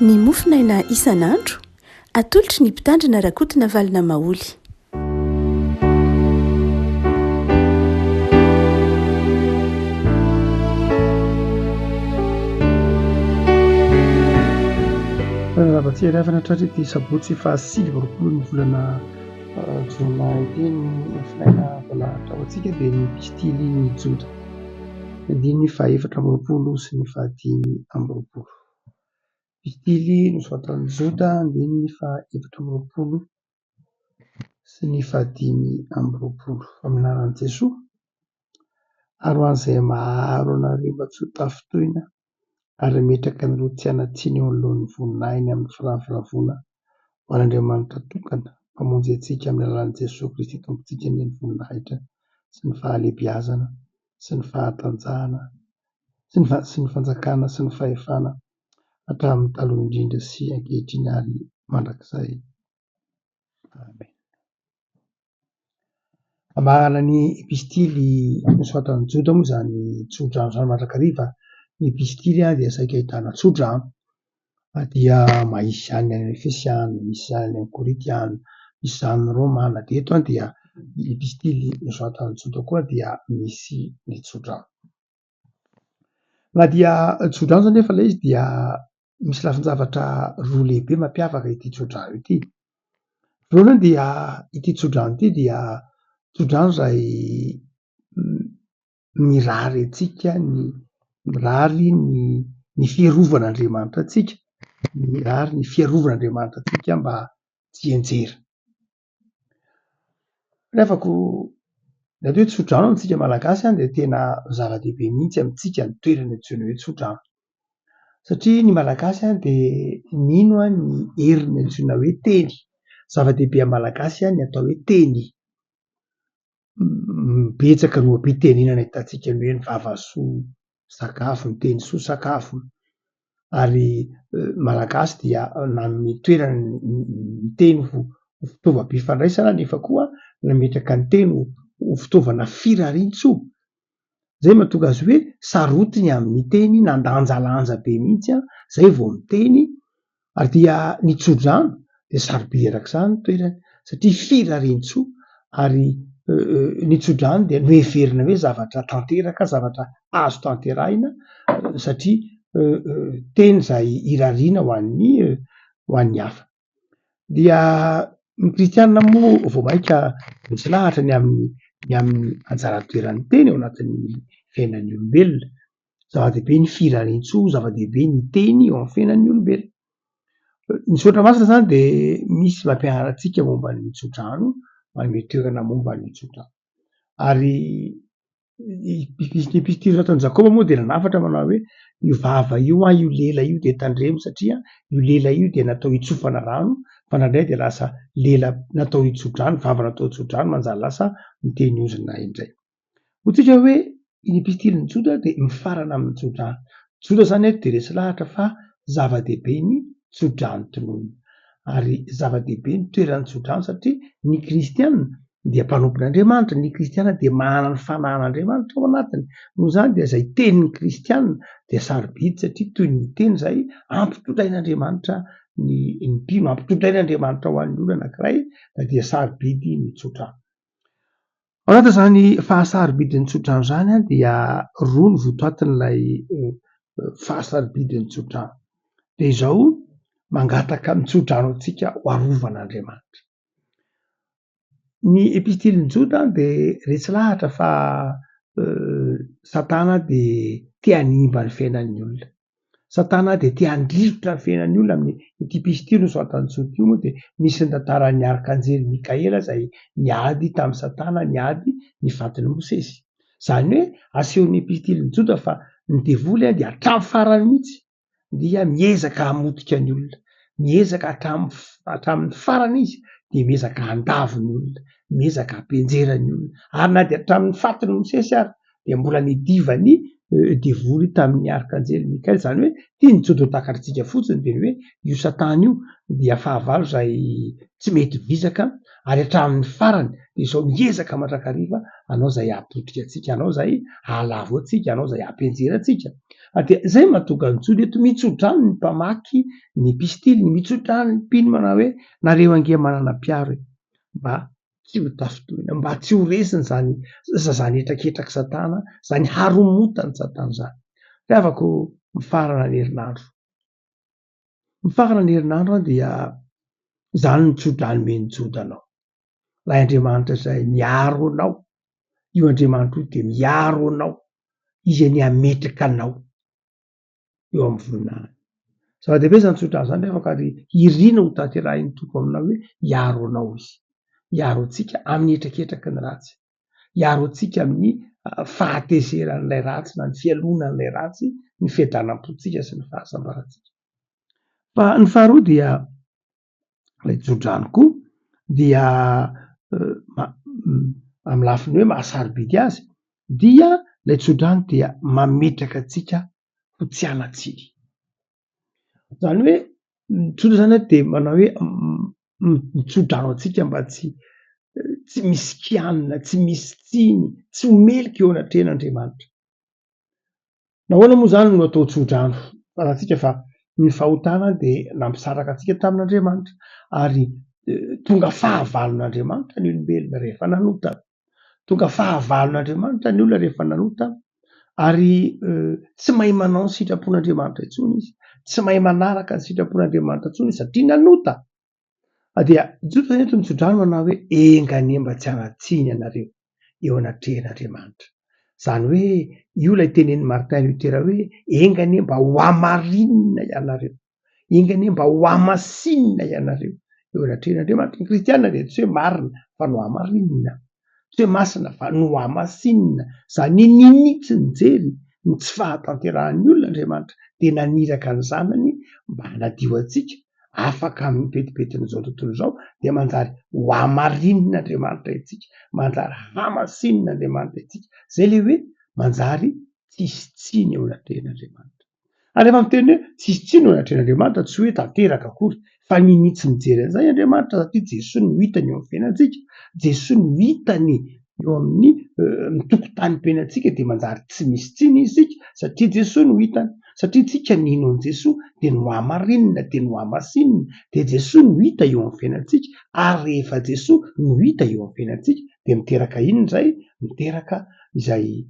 ny mofinaina isan'andro atolotry ny mpitandrina rakotina valina maoly. Raha-batsy rafana tratra ity sabotsy fa 8 ny volana jona ity ny mofinaina volahatra ho antsika dia ny pistily ny joda ny fa 4 sy ny fa 5. Pistily nosoatan'ny joda ny fa 4 sy ny fa 5 faminaran'i Jesoa ary ho an'izay maro anareo mba tsy ho tafitoina ary metraka anareo tsy hanatsiny eo anoloan'ny voninahiny amin'ny firavoravoana ho an'Andriamanitra tokana mpamonjy antsika amin'ny alalan'i Jesosy Kristy tompontsika ny voninahitra sy ny fahalehibiazana sy ny fahatanjahana sy ny fanjakana sy ny fahefana hatramin'ny taloha indrindra sy ankehitriny ary mandrakizay. Amen. Marana ny pistily nosoatan'ny joda moa izany tsodrano izany mandrakariva. Ny pistily dia saika ahitana tsodrano dia mahisy izany any Efesiana, misy izany any Koritiana, misy izany Romana. Dia eto dia ny pistily nosoatan'ny joda koa dia misy ny tsodrano. Na dia tsodrano izany nefa ilay izy dia misy lafin-javatra roa lehibe mampiavaka ity tsodrano ity. Voalohany dia ity tsodrano ity dia tsodrano izay mirary antsika mirary ny fiarovanaandriamanitra antsika, mirary ny fiarovanaandriamanitra antsika mba tsy hianjera. Rehafako ny atao hoe tsodrano amintsika malagasy dia tena zava-dehibe mihitsy amintsika ny toerana antsoina hoe tsodrano. Satria ny malagasy dia mino ny heriny antsoina hoe teny. Zava-dehibe amin'ny malagasy ny atao hoe teny. Betsaka no ampitenenana ahitantsika ny hoe ny vavasoa sakafo, ny teny soa sakafo. Ary malagasy dia nanome toerana ny teny ho fitaovam-pifandraisana nefa koa nametraka ny teny ho fitaovana firarian-tsoa. Izay mahatonga azy hoe sarotiny amin'ny teny nandanjalanja be mihitsy izay vao miteny. Ary dia ny tsodrano dia sarobidy arak'izany ny toerany satria firarian-tsoa ary ny tsodrano dia noheverina hoe zavatra tanteraka, zavatra azo tanterahina satria teny izay irariana ho an'ny hafa. Dia ny kristianina moa vao mainka misy lahatra ny amin'ny anjara toeran'ny teny ao anatin'ny fiainan'ny olombelona. Zava-dehibe ny firarian-tsoa, zava-dehibe ny teny eo amin'ny fiainan'ny olombelona. Ny saotra masina izany dia misy mampianatra antsika momba ny tsodrano, manome toerana momba ny tsodrano. Ary ny pistily nosoatan'i Jakoba moa dia nanafatra manao hoe io vava io io lela io dia tandremo satria io lela io dia natao hitsofana rano fa nandray dia lasa lela natao hitsodrano, vava natao hitsodrano manjary lasa mitenyozina indray. Hotsika hoe ny pistily ny joda dia mifarana amin'ny tsodrano. Joda izany eto dia resy lahatra fa zava-dehibe ny tsodrano tonoina. Ary zava-dehibe ny toeran'ny tsodrano satria ny kristianina dia mpanompon'Andriamanitra, ny kristianina dia manana ny fanahin'Andriamanitra ao anatiny. Noho izany dia izay tenin'ny kristianina dia sarobidy satria toy ny teny izay ampitodrain'Andriamanitra ny mpino, ampitodrain'Andriamanitra ho an'ny olona anankiray dia sarobidy ny tsodrano. Ao anatin'izany fahasarobidin'ny tsodrano izany dia roa ny votoatin'ilay fahasarobidin'ny tsodrano. Dia izao mangataka ny tsodrano antsika ho arovan'Andriamanitra. Ny pistily ny joda dia resy lahatra fa Satana dia tia hanimba ny fiainan'ny olona. Satana dia tia handrivotra ny fiainan'ny olona amin'ity pistily nosoatan'ny joda io moa dia misy ny tantaran'ny arkanjely Mikaela izay niady tamin'ny Satana, niady nifatin'i Mosesy. Izany hoe asehon'ny pistily ny joda fa ny devoly dia hatramin'ny farany mihitsy dia miezaka hamotika ny olona, miezaka hatramin'ny farany izy dia miezaka handavo ny olona, miezaka hampenjera ny olona. Ary na dia hatramin'ny fatin'i Mosesy ary dia mbola nidiva ny devoly tamin'ny arkanjely Mikaela. Izany hoe tia nyjodo ho takatritsika fotsiny dia hoe io Satana io dia fahavalo izay tsy mety visaka ary hatramin'ny farany de zao miezaka mandrakariva anao zay apotika atsika, anao zay alavo atsika, anao zay ampenjera atsika. De zay mahatonga ny jody eto mitsodrano ny mpamaky ny pistily, ny mitsodrano ny mpino manao hoe nareo ange manana mpiaro e, mba tsy ho tafitoina, mba tsy ho resiny zany etraketraky satana, zany haromotany satana zany. Fiavako mifarana ny herinandro, mifarana ny herinandro dia zany nitsodrano meny jody anao. Lay Andriamanitra zay miaro anao, io Andriamanitra io de miaro anao, izy any ametraka anao eo amin'ny voninahiny. Zava-dehibe zany tsodrano zany rehefa ary irina ho tanterahin'ny tompo aminao hoe hiaro anao izy, hiaro atsika amin'ny etraketraky ny ratsy, hiaro atsika amin'ny fahatezeran'ilay ratsy na ny fialonan'ilay ratsy, ny fiadanam-potsika sy ny fahasambaratsika. Fa ny faharoa dia lay tsodrano koa dia amin'ny lafiny hoe mahasarobidy azy dia lay tsodrano dia mametraka atsika ho tsy hanatsiny. Zany hoe tsotra zany de manao hoe mitsodrano atsika mba tsy misy kianina, tsy misy tsiny, tsy homelika eo anatrehan'Andriamanitra. Nahoana moa zany no atao tsodrano fanatsika fa ny fahotana de nampisaraka atsika tamin'Andriamanitra ary tonga fahavalon'Andriamanitra ny olombelona rehefa nanotana, tonga fahavalon'Andriamanitra ny olona rehefa nanotana ary tsy mahay manao ny sitrapon'Andriamanitra intsony izy, tsy mahay manaraka ny sitrapon'Andriamanitra intsony izy satria nanota. Dia tsotra zany eto ny tsodrano manao hoe enganie mba tsy hanatsiny anareo eo anatrehan'Andriamanitra. Zany hoe io lay tenen'i Martin Luther hoe enganie mba ho hamarinina ianareo, enganie mba ho hamasinina ianareo eo anatrehan'Andriamanitra. Ny kristianina de tsy hoe marina fa no hamarinina, tsy hoe masina fa no hamasinina. Zany ninitsy ny jery ny tsy fahatanterahan'ny olon'Andriamanitra de naniraka ny zanany mba hanadio atsika afaka amin'ny petipetin'izao tontolo zao de manjary ho hamarininaandriamanitra itsika, manjary hamasininaandriamanitra itsika, zay le hoe manjary tsisy tsiny eo anatrehan'Andriamanitra. Ary rehefa miteny hoe tsisy tsiny eo anatrehan'Andriamanitra tsy hoe tanteraka akory fa ninitsy mijery an'izay Andriamanitra satria Jesosy no hitany eo amin'ny fiainantsika, Jesosy no hitany eo amin'ny mitokotany-piainantsika de manjary tsy misy tsiny izy sika satria Jesosy no hitany, satria tsika nino an' Jesosy de no hamarinina de no hamasinina, de Jesosy no hita eo amin'ny fiainantsika ary rehefa Jesosy no hita eo amin'ny fiainantsika de miteraka inona zay? Miteraka izay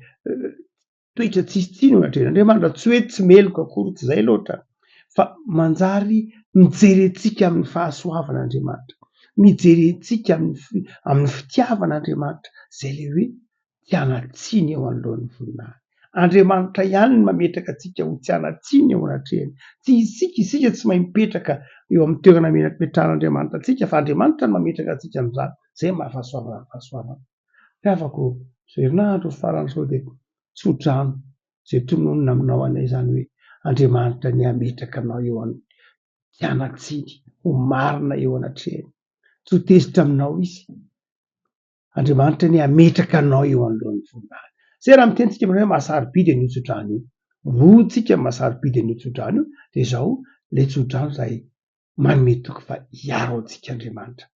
toetra tsisy tsiny eo anatrehan'Andriamanitra, tsy hoe tsy meloko akory tsy zay loatra fa manjary mijery antsika amin'ny fahasoavan'Andriamanitra, mijery antsika amin'ny fitiavan'Andriamanitra zay le hoe tsy hanatsiny eo anoloan'ny voninahiny. Andriamanitra ihany ny mametraka atsika ho tsy hanatsiny eo anatrehany, tsy isika tsy mahay mipetraka eo amin'ny toerana metrahan'Andriamanitra atsika fa Andriamanitra ny mametraka atsika amin'izany, zay mahafahasoavana fahasoavana. Fiavako zao herinandro faran'izao de tsodrano zay tononona aminao anay zany hoe Andriamanitra ny hametraka anao eo tsy hanatsiny, ho marina eo anatrehany, tsy ho tezitra aminao izy, Andriamanitra ny hametraka anao eo anoloan'ny voninahiny. Zay raha mitentsika hoe mahasarobidy an'io tsodrano io, roa tsika mahasarobidy an'io tsodrano io de zao le tsodrano zay manome toky fa hiaro antsika Andriamanitra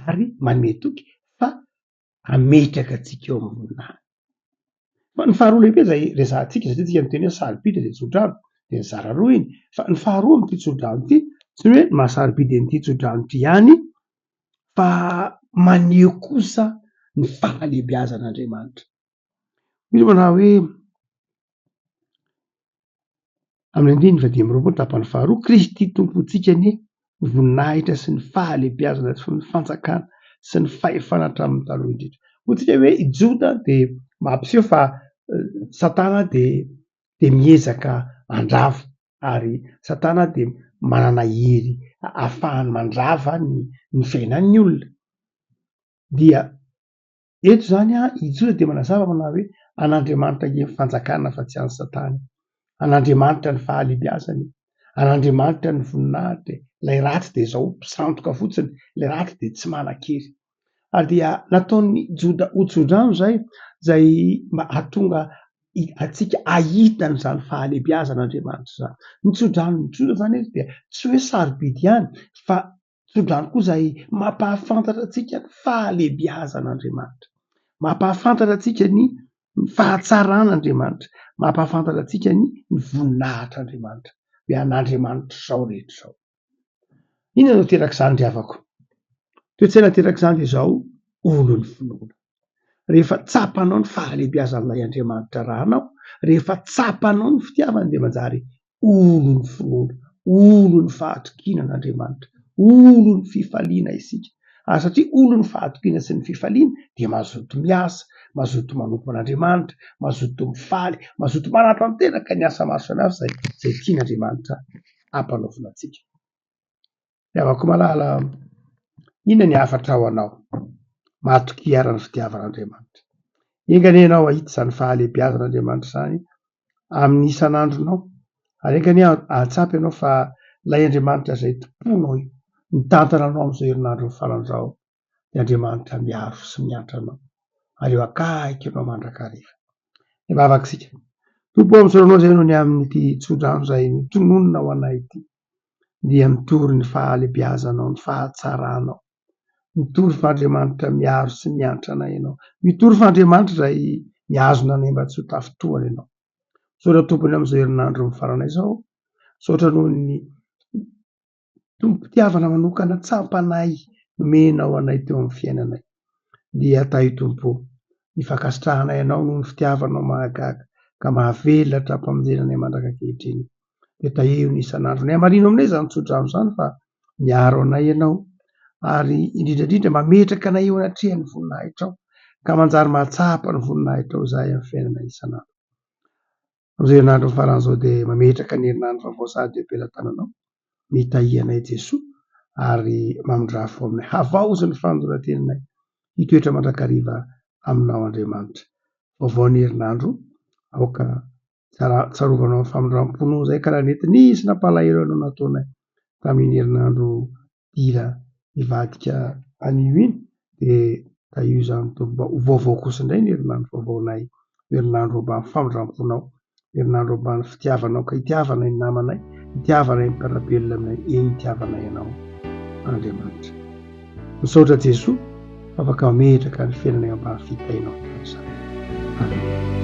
ary manome toky fa hametraka atsika eo amin'ny voninahiny. Fa ny faharoa lehibe zay resahantsika satria tsika miteny hoe sarobidy le tsodrano de ny zara roa iny, fa ny faharoa am'ity tsodrano ity tsy hoe mahasarobidy an'ity tsodrano ity ihany fa maneho kosa ny fahalehibiazan'Andriamanitra. Misy manao hoe amin'ny andiny fa 10 tapany faharoa, Kristy tompontsika anie ny voninahitra sy ny fahalehibiazana sy ny fanjakana sy ny fahefana hatramin'ny taloha indrindra. Hoy tsika hoe i Joda de mampiseho fa Satana de miezaka handrava ary Satana de manana hery ahafahany mandrava ny fiainan'ny olona. Dia eto zany i Joda de manazava manao hoe an'Andriamanitra ny fanjakana fa tsy an'ny Satana, an'Andriamanitra ny fahalehibiazana, an'Andriamanitra ny voninahitra, ilay ratsy de zao mpisandoka fotsiny, ilay ratsy de tsy manan-kery. Ary dia nataon'ny Joda ho tsodrano zay mba hahatonga atsika ahita an'izany fahalehibiazan'Andriamanitra zany. Ny tsodrano ny Joda zany eto dia tsy hoe sarobidy ihany fa sodrano koa zay mampahafantatra antsika ny fahalebiazan'Andriamanitra, mampahafantatra antsika ny fahatsaran'Andriamanitra, mampahafantatra antsika ny voninahitr'Andriamanitra hoe an'Andriamanitra zao rehetra zao. Inona no terak'izany ry havako? Toetsaina terak'izany de zao olo ny finoana. Rehefa tsapanao ny fahalebiazan'ilay Andriamanitra rahanao, rehefa tsapanao ny fitiavany de manjary olo ny finoana, olo ny fahatokinan'Andriamanitra, olo ny fifaliana isika. Ary satria olo ny fahatokiana sy ny fifaliana de mazoto miasa, mazoto manompo an'Andriamanitra, mazoto mifaly, mazoto manatanteraka ny asa maro samihafa zay tian'Andriamanitra hampanaovina antsika. Havako malala, inona ny afatra ao anao mahatoky arany fitiavan'Andriamanitra? Engany ianao ahita zany fahalebiazan'Andriamanitra zany amin'ny isan'andronao, ary engany ahatsapy ianao fa lay Andriamanitra zay tomponao io, mitantana anao amin'izao herinandro faran'izao, ny Andriamanitra miaro sy miantra anao, ary eo akaiky ianao mandrakariva. Mivavaky sika. Tompo amin'izao zay noho ny amin'ity tsodrano zay tononona ho anay ity, dia mitory ny fahalebiazanao, ny fahatsaranao, mitory fa Andriamanitra miaro sy miantra anay ianao, mitory fa Andriamanitra zay miazona anay mba tsy ho tafitroana ianao. Saotra tompony amin'izao herinandro mifaranay zao, saotra noho ny tompom-pitiavana manokana tsampanay nomenao anay teo amin'ny fiainanay, dia taio Tompo, nifakasitrahanay ianao noho ny fitiavanao mahagaga ka mahavelona hatrampamonjenanay mandraka ankehitriny. De tahio ny isan'andro. Ny hamarino aminay zany tsodrano zany fa miaro anay ianao, ary indrindrandrindra mametraka anay eo anatrehan'ny voninahitrao, ka manjary mahatsapa ny voninahitrao zahay amin'ny fiainanay isan'andro. Amin'izao herinandro faran'izao de mametraka ny herinandro fahavosady eo am-pelantananao, mitahy anay Jesoa, ary mamondrafo aminay, havaozy ny fanorontenanay, hitoetra mandrakariva aminao Andriamanitra. Vaovao ny herinandro, aoka tsarovanao amin'ny famondraam-pono zay ka raha nety nisy nampalahelo anao nataonay tamin'ny herinandro dila nivadika anio iny, de tahio zany Tompo mba ho vaovao kosa indray ny herinandro vaovaonay, herinandro ambany famondram-ponao, herinandro ambany fitiavanao ka hitiavanay ny namanay, hitiavanay ny mpiara-belona aminay, hitiavanay ianao Andriamanitra. Misaotra Jesoa, afaka mametraka ny fiainanay ambany fitainao. Amen.